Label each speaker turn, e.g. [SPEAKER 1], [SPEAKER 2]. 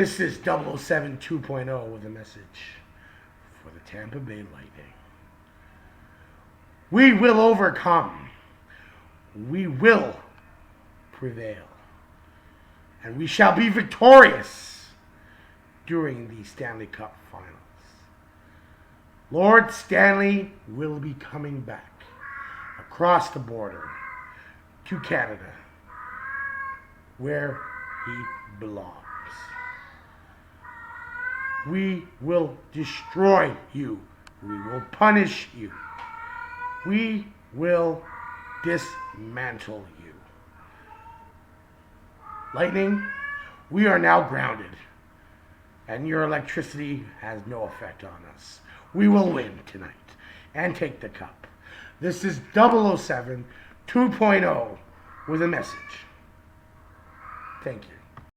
[SPEAKER 1] This is 007 2.0 with a message for the Tampa Bay Lightning. We will overcome. We will prevail. And we shall be victorious during the Stanley Cup Finals. Lord Stanley will be coming back across the border to Canada, where he belongs. We will destroy you. We will punish you. We will dismantle you. Lightning, we are now grounded, and your electricity has no effect on us. We will win tonight and take the cup. This is 007 2.0 with a message. Thank you.